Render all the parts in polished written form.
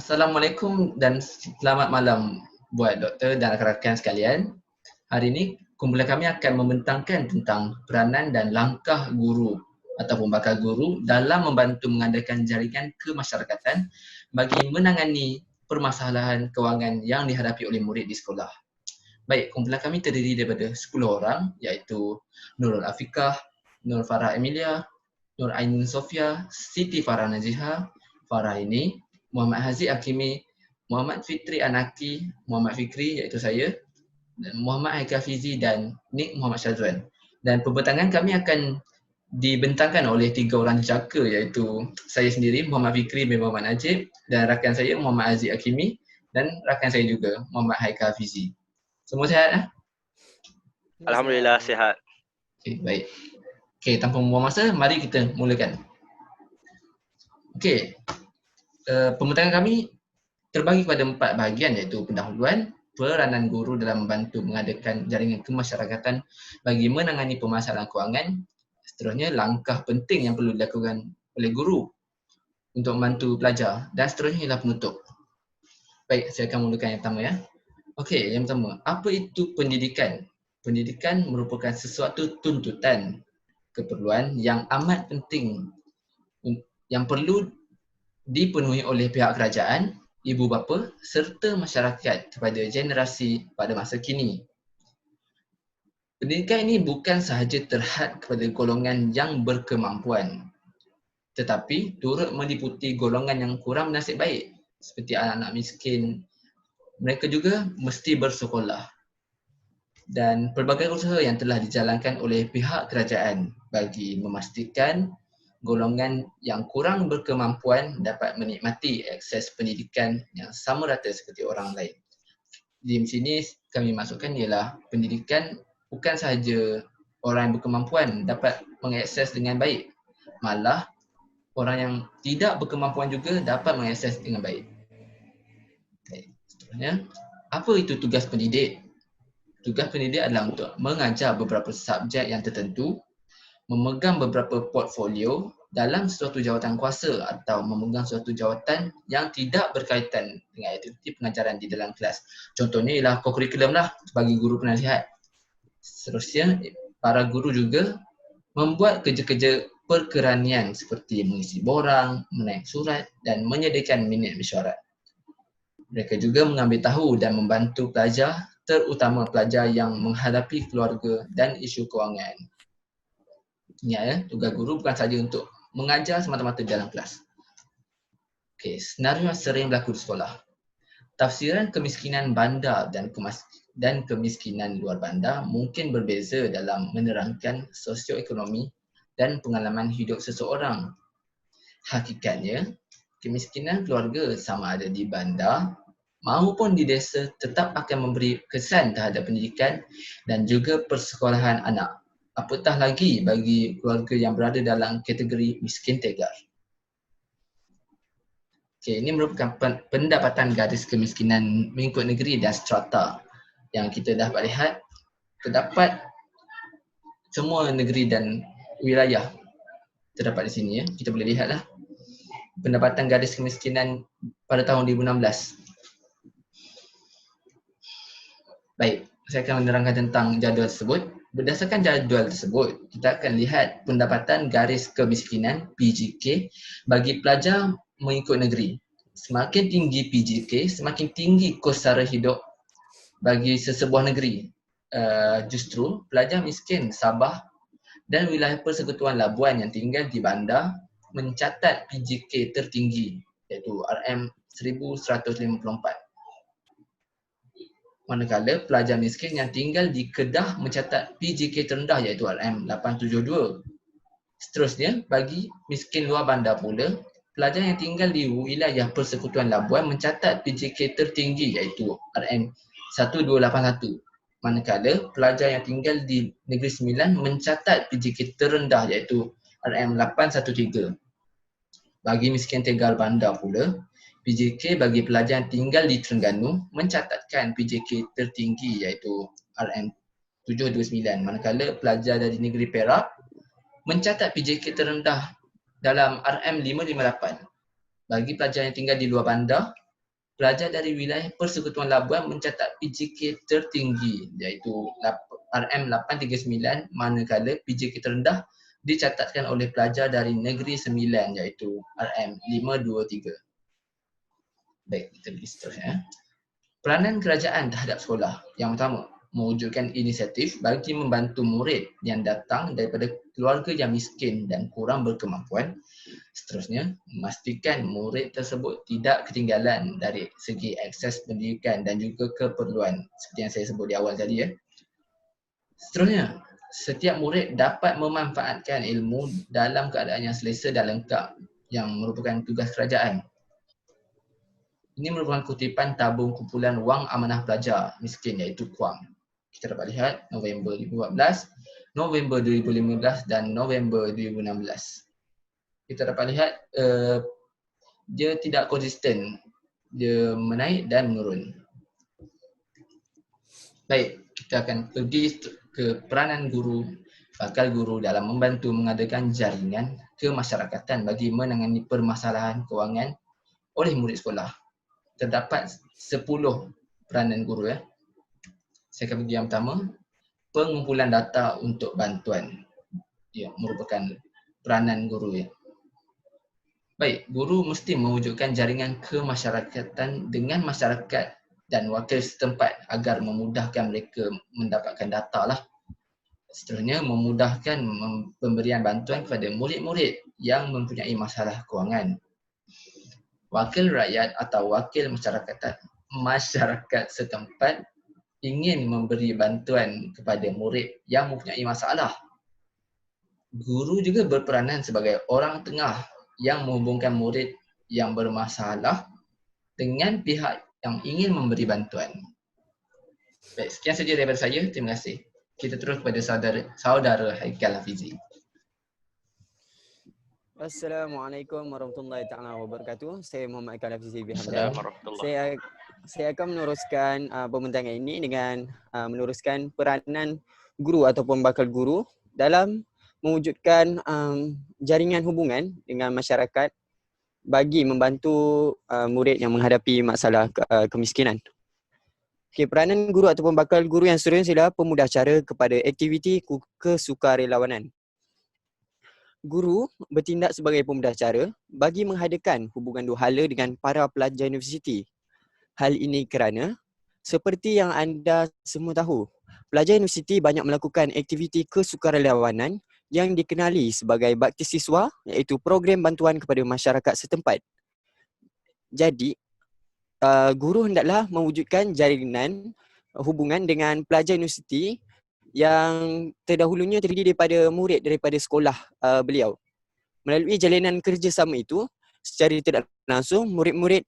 Assalamualaikum dan selamat malam buat doktor dan rakan-rakan sekalian. Hari ini kumpulan kami akan membentangkan tentang peranan dan langkah guru ataupun bakal guru dalam membantu mengadakan jaringan kemasyarakatan bagi menangani permasalahan kewangan yang dihadapi oleh murid di sekolah. Baik, kumpulan kami terdiri daripada 10 orang iaitu Nurul Afiqah, Nur Farah Emilia, Nur Ainin Sofia, Siti Farah Naziha, Farah ini, Muhammad Haziq Hakimi, Muhammad Fitri Anaki, Muhammad Fikri iaitu saya, dan Muhammad Haikal Fizi dan Nik Muhammad Syazwan. Dan pembentangan kami akan dibentangkan oleh 3 orang jaka iaitu saya sendiri, Muhammad Fikri bin Muhammad Najib, dan rakan saya Muhammad Haziq Hakimi dan rakan saya juga Muhammad Haikal Fizi. Semua sihat? Alhamdulillah sihat. Okay, baik. Okay, tanpa membuang masa, mari kita mulakan. Okay, pembentangan kami terbagi kepada 4 bahagian iaitu pendahuluan, peranan guru dalam membantu mengadakan jaringan kemasyarakatan bagi menangani permasalahan kewangan, seterusnya langkah penting yang perlu dilakukan oleh guru untuk membantu pelajar dan seterusnya ialah penutup. Baik, saya akan mulakan yang pertama ya. Okey, yang pertama, apa itu pendidikan? Pendidikan merupakan sesuatu tuntutan, keperluan yang amat penting yang perlu dipenuhi oleh pihak kerajaan, ibu bapa serta masyarakat kepada generasi pada masa kini. Pendidikan ini bukan sahaja terhad kepada golongan yang berkemampuan, tetapi turut meliputi golongan yang kurang bernasib baik seperti anak-anak miskin. Mereka juga mesti bersekolah. Dan pelbagai usaha yang telah dijalankan oleh pihak kerajaan bagi memastikan golongan yang kurang berkemampuan dapat menikmati akses pendidikan yang sama rata seperti orang lain. Di sini kami masukkan ialah pendidikan bukan sahaja orang yang berkemampuan dapat mengakses dengan baik, malah orang yang tidak berkemampuan juga dapat mengakses dengan baik. Okay. Seterusnya, apa itu tugas pendidik? Tugas pendidik adalah untuk mengajar beberapa subjek yang tertentu, memegang beberapa portfolio dalam suatu jawatan kuasa atau memegang suatu jawatan yang tidak berkaitan dengan aktiviti pengajaran di dalam kelas. Contohnya ialah co-curriculum lah bagi guru penasihat. Seterusnya, para guru juga membuat kerja-kerja perkeranian seperti mengisi borang, menaik surat dan menyediakan minit mesyuarat. Mereka juga mengambil tahu dan membantu pelajar, terutama pelajar yang menghadapi keluarga dan isu kewangan. Ingat ya, tugas guru bukan sahaja untuk mengajar semata-mata dalam kelas. Okey, senario yang sering berlaku di sekolah. Tafsiran kemiskinan bandar dan kemiskinan luar bandar mungkin berbeza dalam menerangkan sosioekonomi dan pengalaman hidup seseorang. Hakikatnya, kemiskinan keluarga sama ada di bandar maupun di desa tetap akan memberi kesan terhadap pendidikan dan juga persekolahan anak. Apatah lagi bagi keluarga yang berada dalam kategori miskin tegar. Okay, ini merupakan pendapatan garis kemiskinan mengikut negeri dan strata yang kita dapat lihat terdapat semua negeri dan wilayah terdapat di sini ya. Kita boleh lihatlah pendapatan garis kemiskinan pada tahun 2016. Baik, saya akan menerangkan tentang jadual tersebut. Berdasarkan jadual tersebut, kita akan lihat pendapatan garis kemiskinan PGK bagi pelajar mengikut negeri. Semakin tinggi PGK, semakin tinggi kos sara hidup bagi sesebuah negeri. Justru pelajar miskin Sabah dan wilayah Persekutuan Labuan yang tinggal di bandar mencatat PGK tertinggi iaitu RM 1154. Manakala pelajar miskin yang tinggal di Kedah mencatat PGK terendah iaitu RM872. Seterusnya, bagi miskin luar bandar pula, pelajar yang tinggal di wilayah Persekutuan Labuan mencatat PGK tertinggi iaitu RM1281. Manakala pelajar yang tinggal di Negeri Sembilan mencatat PGK terendah iaitu RM813. Bagi miskin tegar bandar pula, PJK bagi pelajar yang tinggal di Terengganu mencatatkan PJK tertinggi iaitu RM729, manakala pelajar dari negeri Perak mencatat PJK terendah dalam RM558. Bagi pelajar yang tinggal di luar bandar, pelajar dari wilayah Persekutuan Labuan mencatat PJK tertinggi iaitu RM839, manakala PJK terendah dicatatkan oleh pelajar dari Negeri Sembilan iaitu RM523. Baik, kita pergi seterusnya. Peranan kerajaan terhadap sekolah. Yang pertama, mewujudkan inisiatif bagi membantu murid yang datang daripada keluarga yang miskin dan kurang berkemampuan. Seterusnya, memastikan murid tersebut tidak ketinggalan dari segi akses pendidikan dan juga keperluan seperti yang saya sebut di awal tadi ya. Seterusnya, setiap murid dapat memanfaatkan ilmu dalam keadaan yang selesa dan lengkap yang merupakan tugas kerajaan. Ini merupakan kutipan tabung kumpulan wang amanah pelajar miskin iaitu KUAM. Kita dapat lihat November 2014, November 2015 dan November 2016. Kita dapat lihat dia tidak konsisten. Dia menaik dan menurun. Baik, kita akan pergi ke peranan guru, bakal guru dalam membantu mengadakan jaringan kemasyarakatan bagi menangani permasalahan kewangan oleh murid sekolah. Terdapat 10 peranan guru ya. Saya akan pergi yang pertama, pengumpulan data untuk bantuan. Ia merupakan peranan guru ya. Baik, guru mesti mewujudkan jaringan kemasyarakatan dengan masyarakat dan wakil setempat agar memudahkan mereka mendapatkan data lah. Seterusnya, memudahkan pemberian bantuan kepada murid-murid yang mempunyai masalah kewangan. Wakil rakyat atau wakil masyarakat setempat ingin memberi bantuan kepada murid yang mempunyai masalah. Guru juga berperanan sebagai orang tengah yang menghubungkan murid yang bermasalah dengan pihak yang ingin memberi bantuan. Baik, sekian saja daripada saya. Terima kasih. Kita terus kepada saudara Haikal Hafizi. Assalamualaikum warahmatullahi taala wabarakatuh. Saya Muhammad Haikal Hafizi bin Hamdan. Assalamualaikum warahmatullahi. Saya akan meneruskan pembincangan ini dengan meneruskan peranan guru ataupun bakal guru dalam mewujudkan jaringan hubungan dengan masyarakat bagi membantu murid yang menghadapi masalah kemiskinan. Okay, peranan guru ataupun bakal guru yang seterusnya adalah pemudah cara kepada aktiviti kesukarelawanan. Guru bertindak sebagai pemudah cara bagi mengadakan hubungan dua hala dengan para pelajar universiti. Hal ini kerana, seperti yang anda semua tahu, pelajar universiti banyak melakukan aktiviti kesukarelawanan yang dikenali sebagai bakti siswa iaitu program bantuan kepada masyarakat setempat. Jadi, guru hendaklah mewujudkan jaringan hubungan dengan pelajar universiti yang terdahulunya terdiri daripada murid daripada sekolah beliau. Melalui jalinan kerjasama itu, secara tidak langsung murid-murid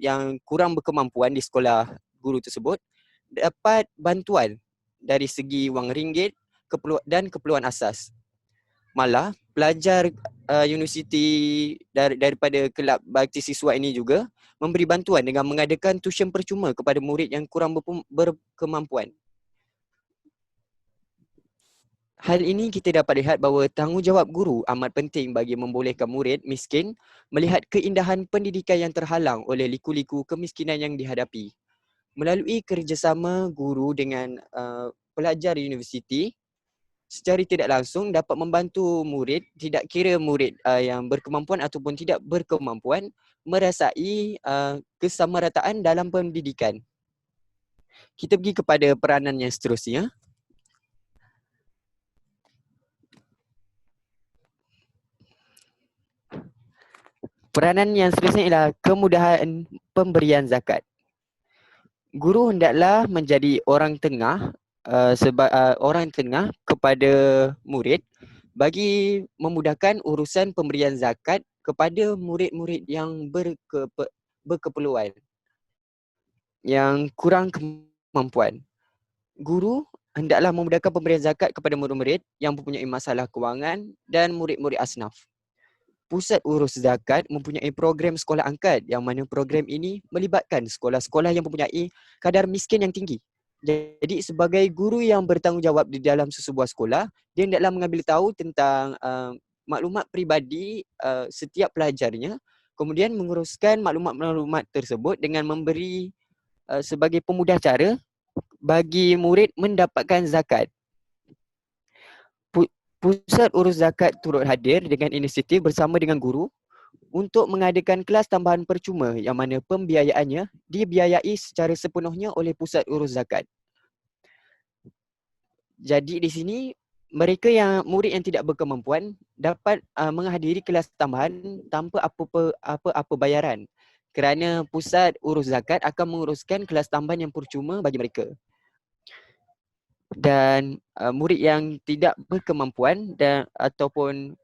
yang kurang berkemampuan di sekolah guru tersebut dapat bantuan dari segi wang ringgit dan keperluan asas. Malah pelajar universiti daripada kelab bakti siswa ini juga memberi bantuan dengan mengadakan tuition percuma kepada murid yang kurang berkemampuan. Hal ini kita dapat lihat bahawa tanggungjawab guru amat penting bagi membolehkan murid miskin melihat keindahan pendidikan yang terhalang oleh liku-liku kemiskinan yang dihadapi. Melalui kerjasama guru dengan pelajar universiti, secara tidak langsung dapat membantu murid, tidak kira murid yang berkemampuan ataupun tidak berkemampuan, merasai kesamarataan dalam pendidikan. Kita pergi kepada peranan yang seterusnya. Peranan yang seterusnya ialah kemudahan pemberian zakat. Guru hendaklah menjadi orang tengah kepada murid bagi memudahkan urusan pemberian zakat kepada murid-murid yang berkeperluan, yang kurang kemampuan. Guru hendaklah memudahkan pemberian zakat kepada murid-murid yang mempunyai masalah kewangan dan murid-murid asnaf. Pusat Urus Zakat mempunyai program sekolah angkat yang mana program ini melibatkan sekolah-sekolah yang mempunyai kadar miskin yang tinggi. Jadi sebagai guru yang bertanggungjawab di dalam sesebuah sekolah, dia hendaklah mengambil tahu tentang maklumat peribadi setiap pelajarnya Kemudian menguruskan maklumat-maklumat tersebut dengan memberi sebagai pemudah cara bagi murid mendapatkan zakat. Pusat Urus Zakat turut hadir dengan inisiatif bersama dengan guru untuk mengadakan kelas tambahan percuma yang mana pembiayaannya dibiayai secara sepenuhnya oleh Pusat Urus Zakat. Jadi di sini murid yang tidak berkemampuan dapat menghadiri kelas tambahan tanpa apa-apa bayaran, kerana Pusat Urus Zakat akan menguruskan kelas tambahan yang percuma bagi mereka. Dan murid yang tidak berkemampuan ataupun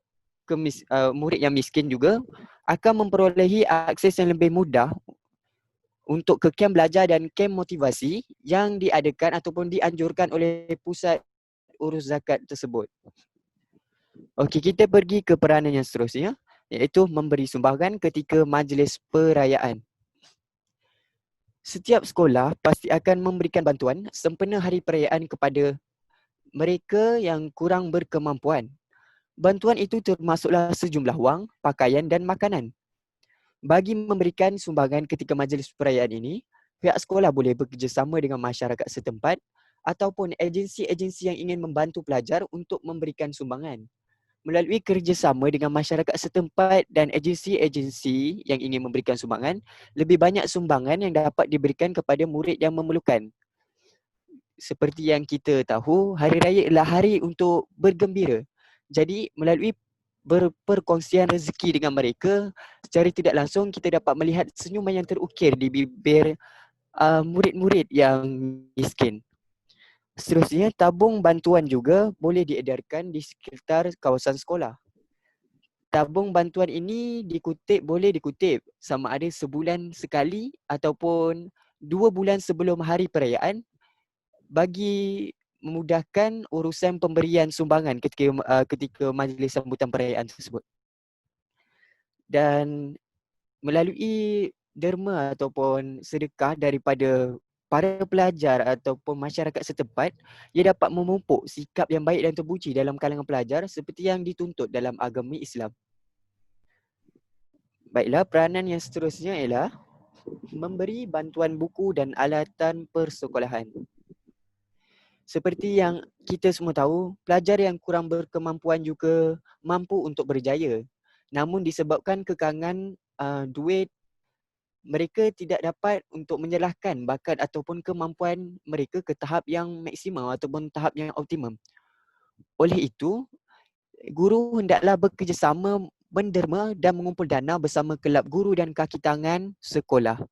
murid yang miskin juga akan memperolehi akses yang lebih mudah untuk ke kem belajar dan kem motivasi yang diadakan ataupun dianjurkan oleh Pusat Urus Zakat tersebut. Okey, kita pergi ke peranan yang seterusnya, iaitu memberi sumbangan ketika majlis perayaan. Setiap sekolah pasti akan memberikan bantuan sempena hari perayaan kepada mereka yang kurang berkemampuan. Bantuan itu termasuklah sejumlah wang, pakaian dan makanan. Bagi memberikan sumbangan ketika majlis perayaan ini, pihak sekolah boleh bekerjasama dengan masyarakat setempat ataupun agensi-agensi yang ingin membantu pelajar untuk memberikan sumbangan. Melalui kerjasama dengan masyarakat setempat dan agensi-agensi yang ingin memberikan sumbangan, lebih banyak sumbangan yang dapat diberikan kepada murid yang memerlukan. Seperti yang kita tahu, Hari Raya adalah hari untuk bergembira. Jadi melalui perkongsian rezeki dengan mereka, secara tidak langsung kita dapat melihat senyuman yang terukir di bibir murid-murid yang miskin. Seterusnya, tabung bantuan juga boleh diedarkan di sekitar kawasan sekolah. Tabung bantuan ini boleh dikutip sama ada sebulan sekali ataupun 2 bulan sebelum hari perayaan bagi memudahkan urusan pemberian sumbangan ketika majlis sambutan perayaan tersebut. Dan melalui derma ataupun sedekah daripada para pelajar ataupun masyarakat setempat, ia dapat memupuk sikap yang baik dan terpuji dalam kalangan pelajar seperti yang dituntut dalam agama Islam. Baiklah, peranan yang seterusnya ialah memberi bantuan buku dan alatan persekolahan. Seperti yang kita semua tahu, pelajar yang kurang berkemampuan juga mampu untuk berjaya. Namun disebabkan kekangan duit, mereka tidak dapat untuk menyerahkan bakat ataupun kemampuan mereka ke tahap yang maksimum ataupun tahap yang optimum. Oleh itu, guru hendaklah bekerjasama menderma dan mengumpul dana bersama kelab guru dan kaki tangan sekolah.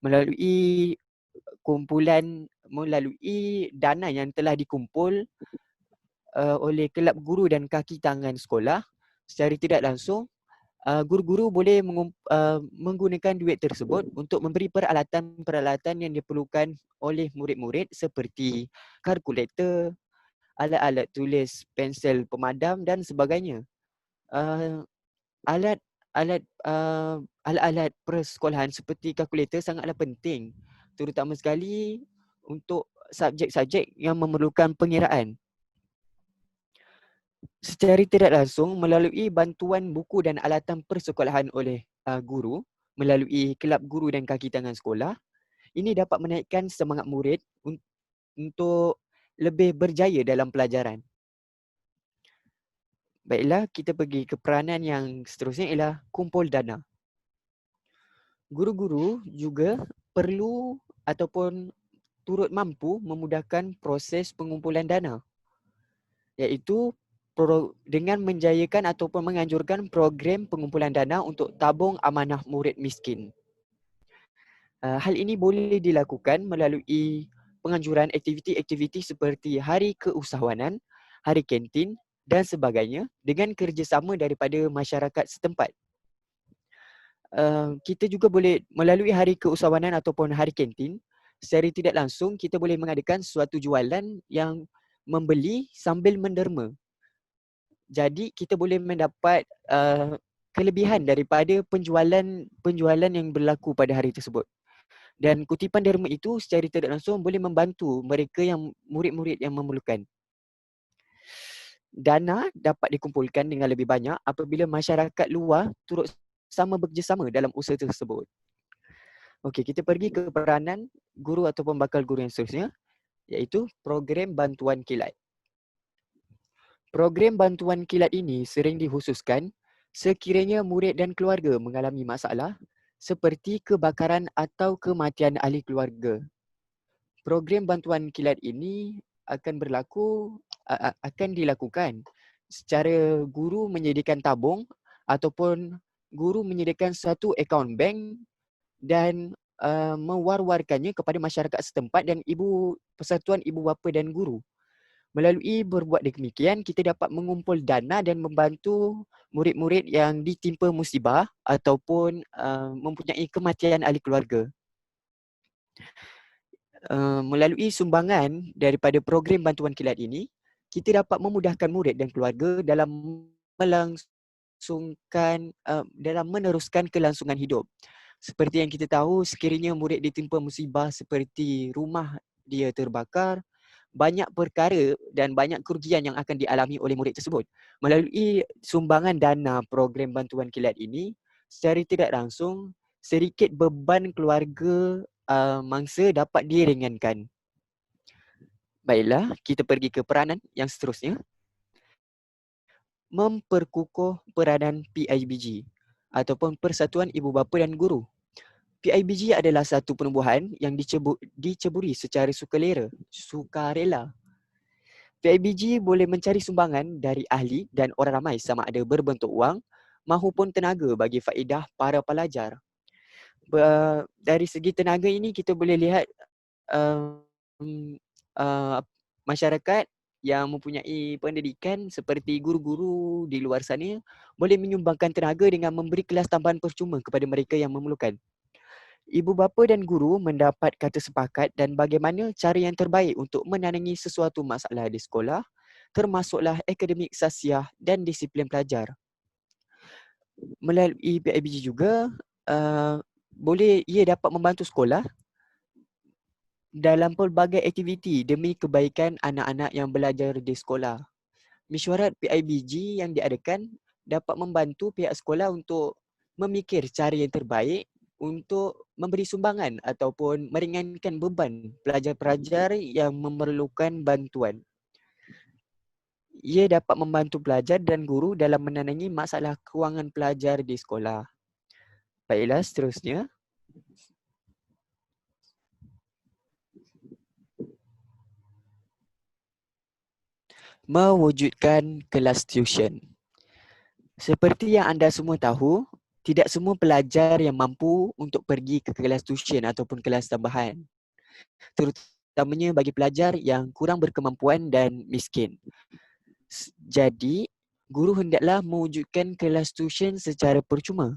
Melalui dana yang telah dikumpul oleh kelab guru dan kaki tangan sekolah, secara tidak langsung guru-guru boleh menggunakan duit tersebut untuk memberi peralatan-peralatan yang diperlukan oleh murid-murid seperti kalkulator, alat-alat tulis, pensel pemadam dan sebagainya. Alat-alat persekolahan seperti kalkulator sangatlah penting, terutama sekali untuk subjek-subjek yang memerlukan pengiraan. Secara tidak langsung, melalui bantuan buku dan alatan persekolahan oleh guru, melalui kelab guru dan kaki tangan sekolah, ini dapat menaikkan semangat murid untuk lebih berjaya dalam pelajaran. Baiklah, kita pergi ke peranan yang seterusnya ialah kumpul dana. Guru-guru juga perlu ataupun turut mampu memudahkan proses pengumpulan dana, iaitu dengan menjayakan ataupun menganjurkan program pengumpulan dana untuk tabung amanah murid miskin. Hal ini boleh dilakukan melalui penganjuran aktiviti-aktiviti seperti hari keusahawanan, hari kantin dan sebagainya dengan kerjasama daripada masyarakat setempat. Kita juga boleh melalui hari keusahawanan ataupun hari kantin, secara tidak langsung kita boleh mengadakan suatu jualan yang membeli sambil menderma. Jadi kita boleh mendapat kelebihan daripada penjualan yang berlaku pada hari tersebut. Dan kutipan derma itu secara tidak langsung boleh membantu mereka yang murid-murid yang memerlukan. Dana dapat dikumpulkan dengan lebih banyak apabila masyarakat luar turut sama bekerjasama dalam usaha tersebut. Okey, kita pergi ke peranan guru ataupun bakal guru yang seterusnya, iaitu program bantuan kilat. Program bantuan kilat ini sering dikhususkan sekiranya murid dan keluarga mengalami masalah seperti kebakaran atau kematian ahli keluarga. Program bantuan kilat ini akan dilakukan secara guru menyediakan tabung ataupun guru menyediakan satu akaun bank dan mewar-warkannya kepada masyarakat setempat dan persatuan ibu bapa dan guru. Melalui berbuat demikian, kita dapat mengumpul dana dan membantu murid-murid yang ditimpa musibah ataupun mempunyai kematian ahli keluarga. Melalui sumbangan daripada program bantuan kilat ini, kita dapat memudahkan murid dan keluarga dalam meneruskan kelangsungan hidup. Seperti yang kita tahu, sekiranya murid ditimpa musibah seperti rumah dia terbakar, banyak perkara dan banyak kerugian yang akan dialami oleh murid tersebut. Melalui sumbangan dana program bantuan kilat ini, secara tidak langsung, sedikit beban keluarga mangsa dapat diringankan. Baiklah, kita pergi ke peranan yang seterusnya. Memperkukuh peranan PIBG ataupun Persatuan Ibu Bapa dan Guru. PIBG adalah satu penubuhan yang diceburi secara sukarela. PIBG boleh mencari sumbangan dari ahli dan orang ramai sama ada berbentuk wang maupun tenaga bagi faedah para pelajar. Dari segi tenaga ini kita boleh lihat masyarakat yang mempunyai pendidikan seperti guru-guru di luar sana boleh menyumbangkan tenaga dengan memberi kelas tambahan percuma kepada mereka yang memerlukan. Ibu bapa dan guru mendapat kata sepakat dan bagaimana cara yang terbaik untuk menangangi sesuatu masalah di sekolah, termasuklah akademik sasiah dan disiplin pelajar. Melalui PIBG juga, ia dapat membantu sekolah dalam pelbagai aktiviti demi kebaikan anak-anak yang belajar di sekolah. Mesyuarat PIBG yang diadakan dapat membantu pihak sekolah untuk memikir cara yang terbaik untuk memberi sumbangan ataupun meringankan beban pelajar-pelajar yang memerlukan bantuan. Ia dapat membantu pelajar dan guru dalam menangangi masalah kewangan pelajar di sekolah. Baiklah, seterusnya. Mewujudkan kelas tuition. Seperti yang anda semua tahu, tidak semua pelajar yang mampu untuk pergi ke kelas tuition ataupun kelas tambahan. Terutamanya bagi pelajar yang kurang berkemampuan dan miskin. Jadi, guru hendaklah mewujudkan kelas tuition secara percuma.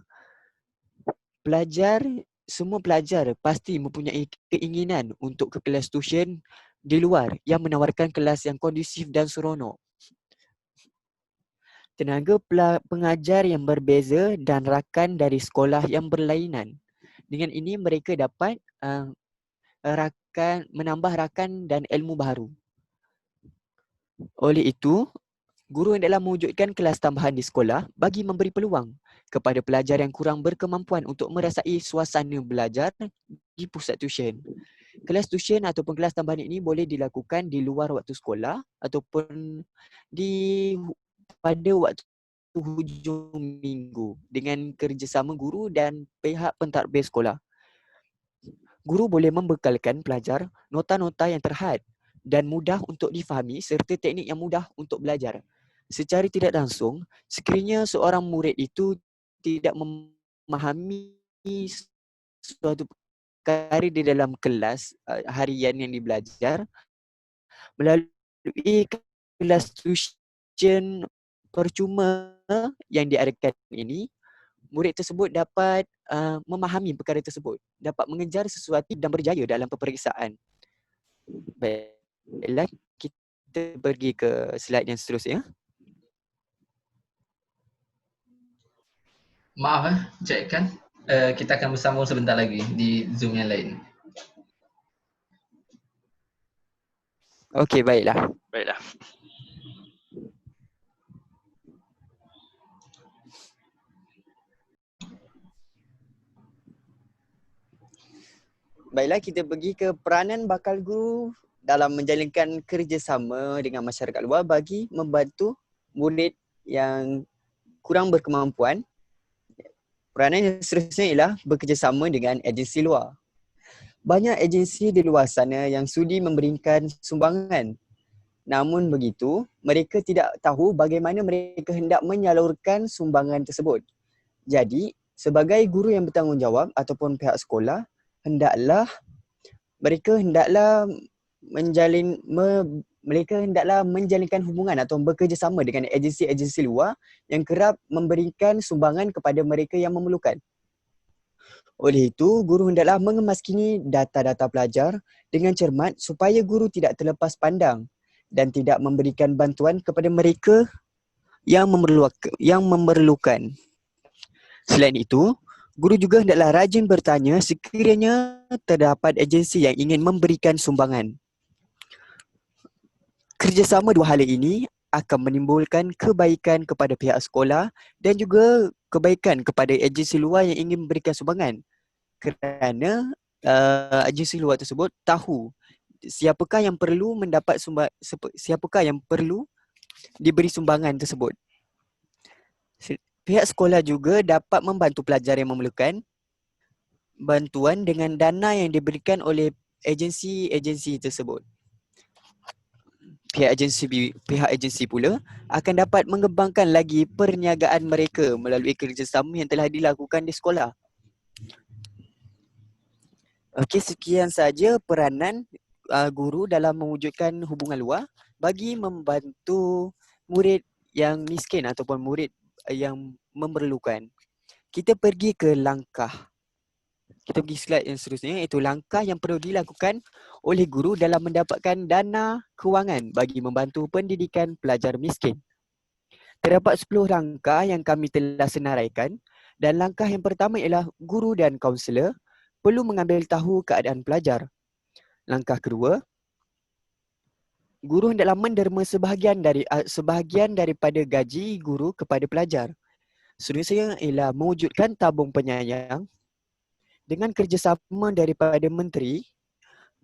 Semua pelajar pasti mempunyai keinginan untuk ke kelas tuition di luar yang menawarkan kelas yang kondusif dan seronok. Tenaga pengajar yang berbeza dan rakan dari sekolah yang berlainan. Dengan ini mereka dapat menambah rakan dan ilmu baru. Oleh itu, guru hendaklah mewujudkan kelas tambahan di sekolah bagi memberi peluang kepada pelajar yang kurang berkemampuan untuk merasai suasana belajar di pusat tuition. Kelas tuition ataupun kelas tambahan ini boleh dilakukan di luar waktu sekolah ataupun pada waktu hujung minggu dengan kerjasama guru dan pihak pentadbir sekolah. Guru boleh membekalkan pelajar nota-nota yang terhad dan mudah untuk difahami serta teknik yang mudah untuk belajar. Secara tidak langsung, sekiranya seorang murid itu tidak memahami suatu perkara di dalam kelas harian yang dibelajar, melalui kelas tuition percuma yang diadakan ini, murid tersebut dapat memahami perkara tersebut, dapat mengejar sesuatu dan berjaya dalam peperiksaan. Baiklah, kita pergi ke slide yang seterusnya. Maaf Cik Kan, kita akan bersambung sebentar lagi di Zoom yang lain. Okey, baiklah. Baiklah. Baiklah, kita pergi ke peranan bakal guru dalam menjalinkan kerjasama dengan masyarakat luar bagi membantu murid yang kurang berkemampuan. Peranan yang seterusnya ialah bekerjasama dengan agensi luar. Banyak agensi di luar sana yang sudi memberikan sumbangan. Namun begitu, mereka tidak tahu bagaimana mereka hendak menyalurkan sumbangan tersebut. Jadi, sebagai guru yang bertanggungjawab ataupun pihak sekolah, mereka hendaklah menjalinkan hubungan atau bekerjasama dengan agensi-agensi luar yang kerap memberikan sumbangan kepada mereka yang memerlukan. Oleh itu, guru hendaklah mengemaskini data-data pelajar dengan cermat supaya guru tidak terlepas pandang dan tidak memberikan bantuan kepada mereka yang memerlukan. Selain itu, guru juga hendaklah rajin bertanya sekiranya terdapat agensi yang ingin memberikan sumbangan. Kerjasama dua hal ini akan menimbulkan kebaikan kepada pihak sekolah dan juga kebaikan kepada agensi luar yang ingin memberikan sumbangan. Kerana agensi luar tersebut tahu siapakah yang perlu siapakah yang perlu diberi sumbangan tersebut. Pihak sekolah juga dapat membantu pelajar yang memerlukan bantuan dengan dana yang diberikan oleh agensi-agensi tersebut. Pihak agensi pula akan dapat mengembangkan lagi perniagaan mereka melalui kerjasama yang telah dilakukan di sekolah. Okey, sekian saja peranan guru dalam mewujudkan hubungan luar bagi membantu murid yang miskin ataupun murid yang memerlukan. Kita pergi ke langkah. Kita pergi slide yang seterusnya, iaitu langkah yang perlu dilakukan oleh guru dalam mendapatkan dana kewangan bagi membantu pendidikan pelajar miskin. Terdapat 10 langkah yang kami telah senaraikan dan langkah yang pertama ialah guru dan kaunselor perlu mengambil tahu keadaan pelajar. Langkah kedua, guru hendaklah menderma sebahagian daripada gaji guru kepada pelajar. Seterusnya ialah mewujudkan tabung penyayang dengan kerjasama daripada menteri,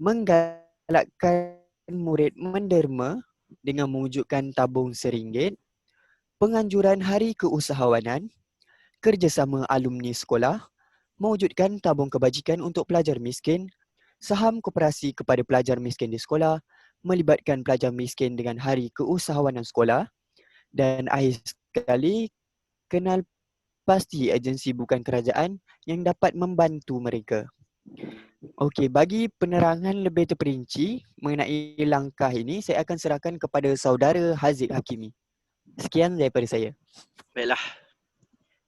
menggalakkan murid menderma dengan mewujudkan tabung RM1, penganjuran hari keusahawanan, kerjasama alumni sekolah, mewujudkan tabung kebajikan untuk pelajar miskin, saham koperasi kepada pelajar miskin di sekolah, melibatkan pelajar miskin dengan hari keusahawanan sekolah, dan akhir sekali, kenal pasti agensi bukan kerajaan yang dapat membantu mereka. Okey, bagi penerangan lebih terperinci mengenai langkah ini, saya akan serahkan kepada saudara Haziq Hakimi. Sekian daripada saya. Baiklah.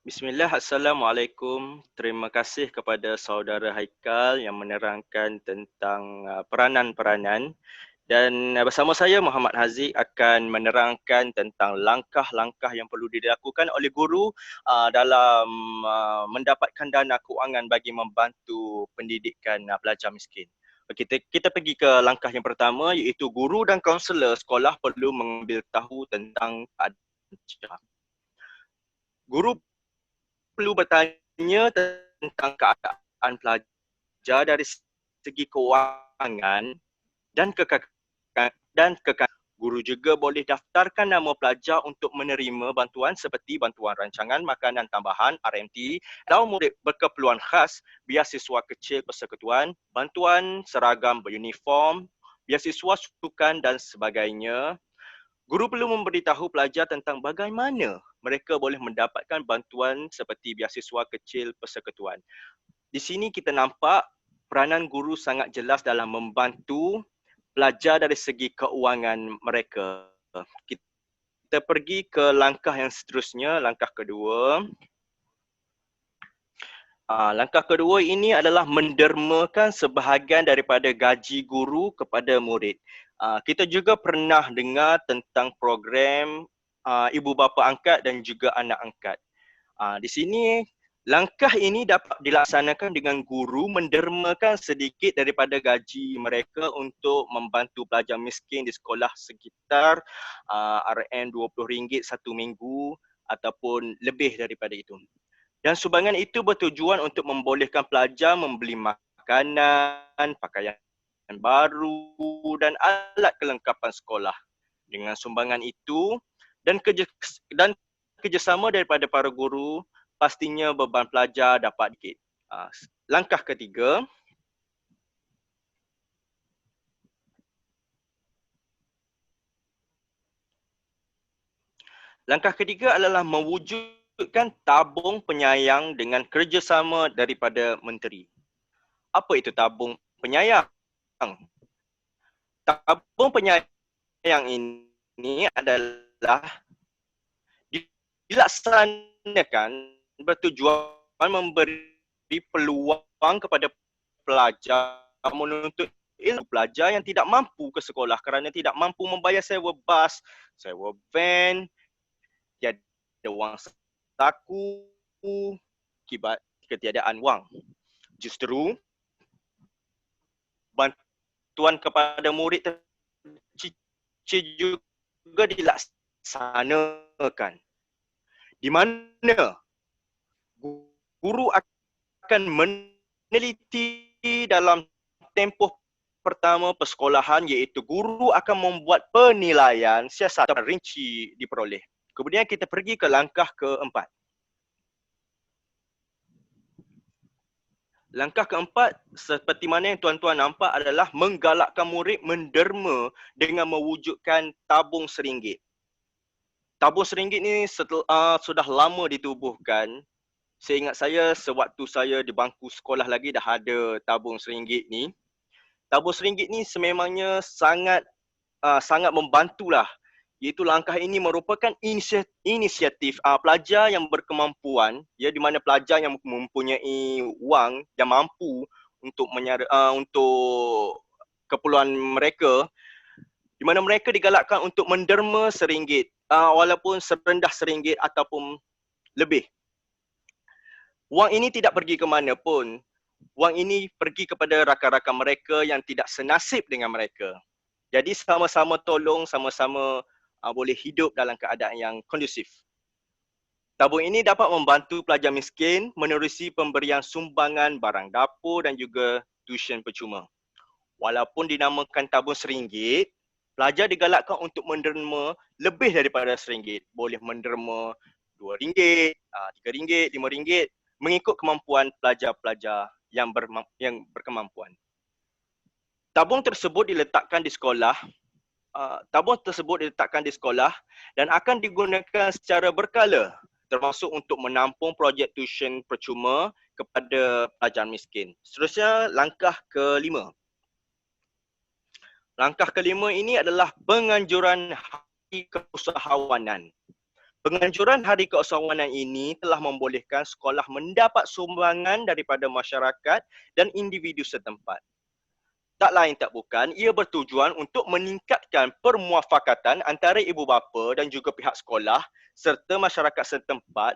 Bismillah, Assalamualaikum. Terima kasih kepada saudara Haikal yang menerangkan tentang peranan-peranan. Dan bersama saya Muhammad Haziq akan menerangkan tentang langkah-langkah yang perlu dilakukan oleh guru dalam mendapatkan dana kewangan bagi membantu pendidikan pelajar miskin. Kita pergi ke langkah yang pertama, iaitu guru dan kaunselor sekolah perlu mengambil tahu tentang keadaan. Guru perlu bertanya tentang keadaan pelajar dari segi kewangan dan Guru juga boleh daftarkan nama pelajar untuk menerima bantuan seperti bantuan rancangan makanan tambahan RMT, atau murid berkeperluan khas, beasiswa kecil persekutuan, bantuan seragam beruniform, beasiswa sukan dan sebagainya. Guru perlu memberitahu pelajar tentang bagaimana mereka boleh mendapatkan bantuan seperti beasiswa kecil persekutuan. Di sini kita nampak peranan guru sangat jelas dalam membantu pelajar dari segi keuangan mereka. Kita pergi ke langkah yang seterusnya, langkah kedua. Langkah kedua ini adalah mendermakan sebahagian daripada gaji guru kepada murid. Kita juga pernah dengar tentang program ibu bapa angkat dan juga anak angkat. Di sini langkah ini dapat dilaksanakan dengan guru mendermakan sedikit daripada gaji mereka untuk membantu pelajar miskin di sekolah sekitar RM20 satu minggu ataupun lebih daripada itu. Dan sumbangan itu bertujuan untuk membolehkan pelajar membeli makan makanan, pakaian baru dan alat kelengkapan sekolah. Dengan sumbangan itu dan kerjasama daripada para guru, pastinya beban pelajar dapat dikit. Langkah ketiga, adalah mewujudkan tabung penyayang dengan kerjasama daripada menteri. Apa itu tabung penyayang? Tabung penyayang ini adalah dilaksanakan bertujuan memberi peluang kepada pelajar menuntut ilmu. Pelajar yang tidak mampu ke sekolah kerana tidak mampu membayar sewa bas, sewa van, tiada wang saku akibat ketiadaan wang. Justru bantuan kepada murid tercicir juga dilaksanakan, di mana guru akan meneliti dalam tempoh pertama persekolahan, iaitu guru akan membuat penilaian siasatan rinci diperoleh. Kemudian kita pergi ke langkah keempat. Langkah keempat, seperti mana yang tuan-tuan nampak, adalah menggalakkan murid menderma dengan mewujudkan tabung RM1. Tabung RM1 ni sudah lama ditubuhkan. Seingat saya, sewaktu saya di bangku sekolah lagi dah ada tabung RM1 ni. Tabung RM1 ni sememangnya sangat membantulah. Iaitu langkah ini merupakan inisiatif pelajar yang berkemampuan, ya, di mana pelajar yang mempunyai wang yang mampu untuk untuk keperluan mereka, di mana mereka digalakkan untuk menderma RM1, walaupun serendah RM1 ataupun lebih. Wang ini tidak pergi ke mana pun. Wang ini pergi kepada rakan-rakan mereka yang tidak senasib dengan mereka. Jadi sama-sama tolong, sama-sama boleh hidup dalam keadaan yang kondusif. Tabung ini dapat membantu pelajar miskin menerusi pemberian sumbangan barang dapur dan juga tuition percuma. Walaupun dinamakan tabung RM1, pelajar digalakkan untuk menderma lebih daripada RM1. Boleh menderma RM2, RM3, RM5, mengikut kemampuan pelajar-pelajar yang berkemampuan. Tabung tersebut diletakkan di sekolah. Dan akan digunakan secara berkala, termasuk untuk menampung projek tuition percuma kepada pelajar miskin. Seterusnya, langkah kelima. Langkah kelima ini adalah penganjuran hari keusahawanan. Penganjuran hari keusahawanan ini telah membolehkan sekolah mendapat sumbangan daripada masyarakat dan individu setempat. Tak lain tak bukan, ia bertujuan untuk meningkatkan permuafakatan antara ibu bapa dan juga pihak sekolah serta masyarakat setempat,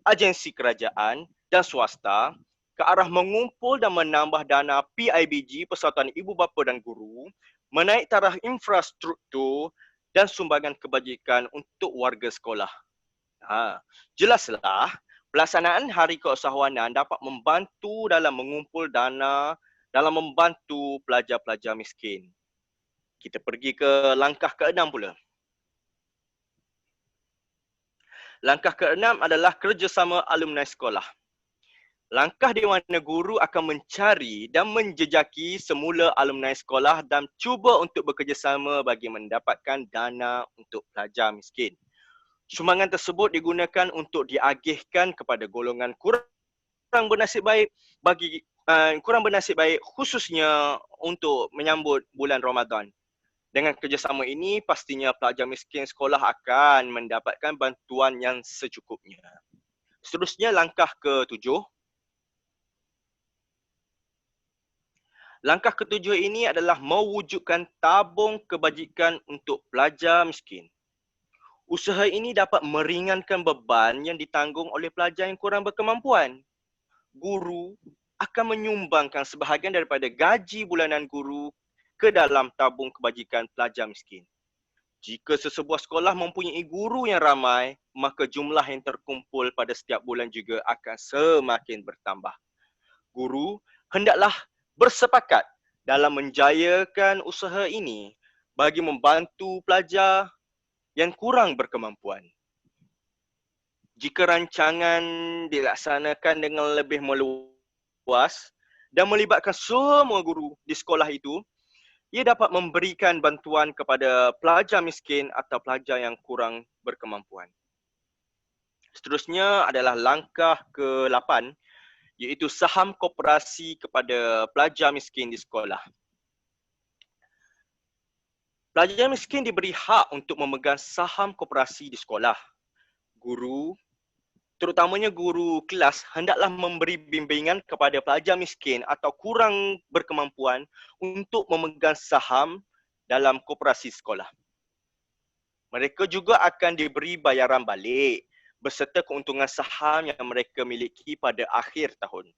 agensi kerajaan dan swasta ke arah mengumpul dan menambah dana PIBG, Persatuan Ibu Bapa dan Guru, menaik taraf infrastruktur dan sumbangan kebajikan untuk warga sekolah. Jelaslah, pelaksanaan hari keusahawanan dapat membantu dalam mengumpul dana dalam membantu pelajar-pelajar miskin. Kita pergi ke langkah ke-6 pula. Langkah ke-6 adalah kerjasama alumni sekolah. Langkah di mana guru akan mencari dan menjejaki semula alumni sekolah dan cuba untuk bekerjasama bagi mendapatkan dana untuk pelajar miskin. Sumbangan tersebut digunakan untuk diagihkan kepada golongan kurang bernasib baik khususnya untuk menyambut bulan Ramadan. Dengan kerjasama ini, pastinya pelajar miskin sekolah akan mendapatkan bantuan yang secukupnya. Seterusnya, langkah ke-7. Langkah ke-7 ini adalah mewujudkan tabung kebajikan untuk pelajar miskin. Usaha ini dapat meringankan beban yang ditanggung oleh pelajar yang kurang berkemampuan. Guru akan menyumbangkan sebahagian daripada gaji bulanan guru ke dalam tabung kebajikan pelajar miskin. Jika sesebuah sekolah mempunyai guru yang ramai, maka jumlah yang terkumpul pada setiap bulan juga akan semakin bertambah. Guru hendaklah bersepakat dalam menjayakan usaha ini bagi membantu pelajar yang kurang berkemampuan. Jika rancangan dilaksanakan dengan lebih meluas dan melibatkan semua guru di sekolah itu, ia dapat memberikan bantuan kepada pelajar miskin atau pelajar yang kurang berkemampuan. Seterusnya adalah langkah ke-8, iaitu saham koperasi kepada pelajar miskin di sekolah. Pelajar miskin diberi hak untuk memegang saham koperasi di sekolah. Guru, terutamanya guru kelas, hendaklah memberi bimbingan kepada pelajar miskin atau kurang berkemampuan untuk memegang saham dalam koperasi sekolah. Mereka juga akan diberi bayaran balik beserta keuntungan saham yang mereka miliki pada akhir tahun.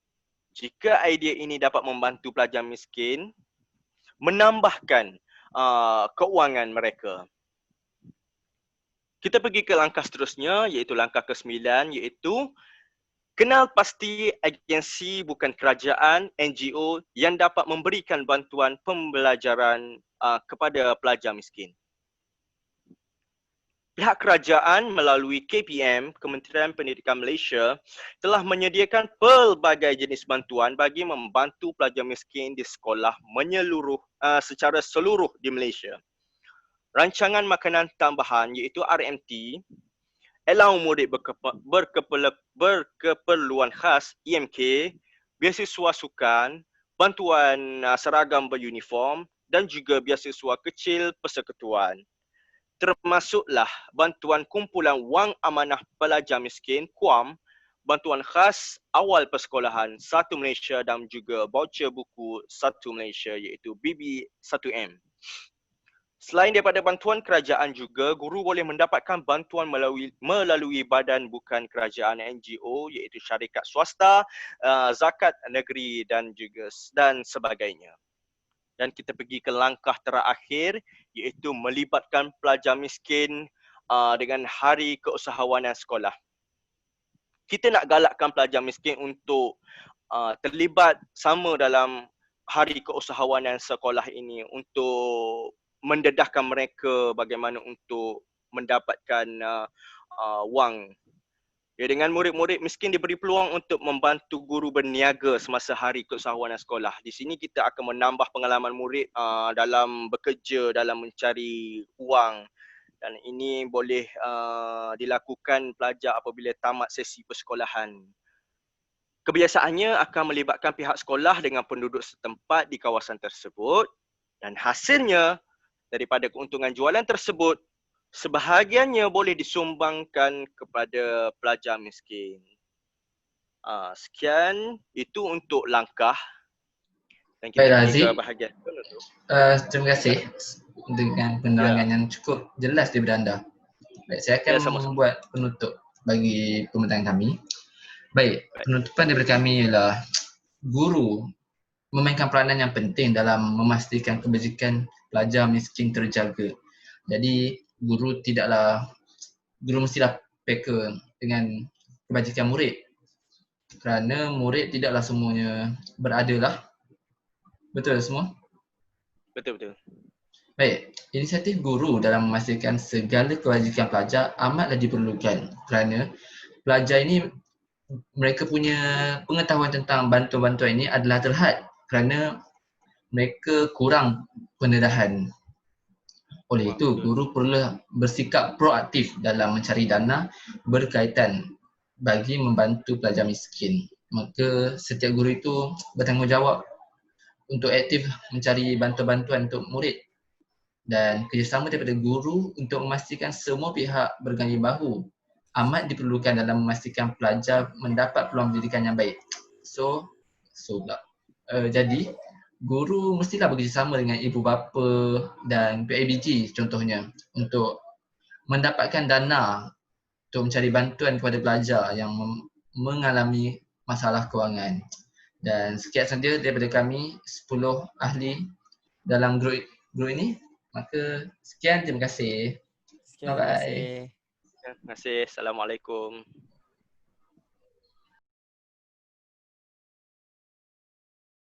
Jika idea ini dapat membantu pelajar miskin menambahkan keuangan mereka. Kita pergi ke langkah seterusnya, iaitu langkah ke-9, iaitu kenal pasti agensi bukan kerajaan, NGO yang dapat memberikan bantuan pembelajaran kepada pelajar miskin. Pihak kerajaan melalui KPM, Kementerian Pendidikan Malaysia, telah menyediakan pelbagai jenis bantuan bagi membantu pelajar miskin di sekolah secara seluruh di Malaysia. Rancangan makanan tambahan iaitu RMT, Allow Murid Berkeperluan Khas EMK, beasiswa sukan, bantuan seragam beruniform dan juga beasiswa kecil persekutuan. Termasuklah bantuan kumpulan wang amanah pelajar miskin KUAM, bantuan khas awal persekolahan 1 Malaysia dan juga voucher buku 1 Malaysia iaitu BB1M. Selain daripada bantuan kerajaan juga, guru boleh mendapatkan bantuan melalui badan bukan kerajaan NGO iaitu syarikat swasta, zakat negeri dan sebagainya. Dan kita pergi ke langkah terakhir iaitu melibatkan pelajar miskin dengan hari keusahawanan sekolah. Kita nak galakkan pelajar miskin untuk terlibat sama dalam hari keusahawanan sekolah ini untuk mendedahkan mereka bagaimana untuk mendapatkan wang. Ya, dengan murid-murid miskin diberi peluang untuk membantu guru berniaga semasa hari keusahawanan sekolah. Di sini kita akan menambah pengalaman murid dalam bekerja, dalam mencari wang. Dan ini boleh dilakukan pelajar apabila tamat sesi persekolahan. Kebiasaannya akan melibatkan pihak sekolah dengan penduduk setempat di kawasan tersebut dan hasilnya daripada keuntungan jualan tersebut, sebahagiannya boleh disumbangkan kepada pelajar miskin. Sekian, itu untuk langkah. Dan kita pergi ke bahagian penutup. Terima kasih dengan penerangan yang cukup jelas daripada anda. Baik, saya akan membuat penutup bagi pembincangan kami. Baik, penutupan daripada kami ialah guru memainkan peranan yang penting dalam memastikan kebajikan pelajar miskin terjaga. Jadi guru mestilah peka dengan kebajikan murid. Kerana murid tidaklah semuanya beradalah. Betul semua? Betul. Baik, inisiatif guru dalam memastikan segala kebajikan pelajar amatlah diperlukan kerana pelajar ini mereka punya pengetahuan tentang bantuan-bantuan ini adalah terhad kerana mereka kurang pendedahan. Oleh itu, guru perlu bersikap proaktif dalam mencari dana berkaitan bagi membantu pelajar miskin. Maka setiap guru itu bertanggungjawab untuk aktif mencari bantuan-bantuan untuk murid dan kerjasama daripada guru untuk memastikan semua pihak berganding bahu amat diperlukan dalam memastikan pelajar mendapat peluang pendidikan yang baik. Jadi guru mestilah bekerjasama dengan ibu bapa dan PABG contohnya untuk mendapatkan dana untuk mencari bantuan kepada pelajar yang mengalami masalah kewangan. Dan sekian saja daripada kami 10 ahli dalam grup ini. Maka sekian, terima kasih. Terima kasih. Terima kasih. Assalamualaikum.